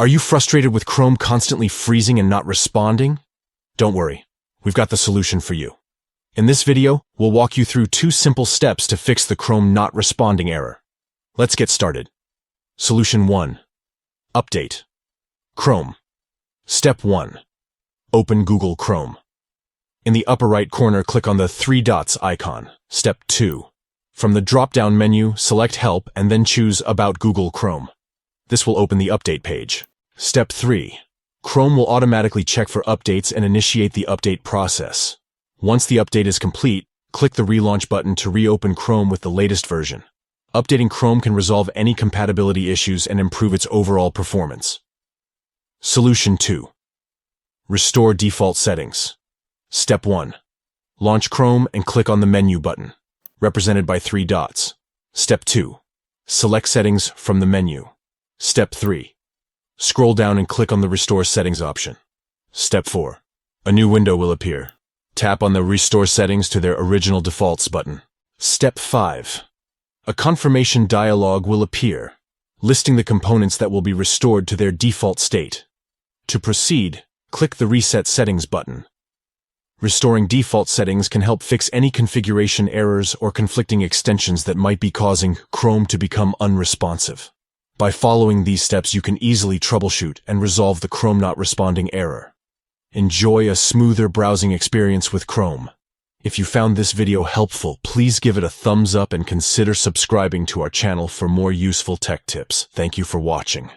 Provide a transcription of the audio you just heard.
Are you frustrated with Chrome constantly freezing and not responding? Don't worry, we've got the solution for you. In this video, we'll walk you through 2 simple steps to fix the Chrome not responding error. Let's get started. Solution 1. Update. Chrome. Step 1. Open Google Chrome. In the upper right corner, click on the 3 dots icon. Step 2. From the drop-down menu, select Help and then choose About Google Chrome. This will open the update page. Step 3. Chrome will automatically check for updates and initiate the update process. Once the update is complete, click the Relaunch button to reopen Chrome with the latest version. Updating Chrome can resolve any compatibility issues and improve its overall performance. Solution 2. Restore default settings. Step 1. Launch Chrome and click on the Menu button, represented by 3 dots. Step 2. Select Settings from the menu. Step 3. Scroll down and click on the Restore Settings option. Step 4. A new window will appear. Tap on the Restore Settings to their original defaults button. Step 5. A confirmation dialog will appear, listing the components that will be restored to their default state. To proceed, click the Reset Settings button. Restoring default settings can help fix any configuration errors or conflicting extensions that might be causing Chrome to become unresponsive. By following these steps, you can easily troubleshoot and resolve the Chrome not responding error. Enjoy a smoother browsing experience with Chrome. If you found this video helpful, please give it a thumbs up and consider subscribing to our channel for more useful tech tips. Thank you for watching.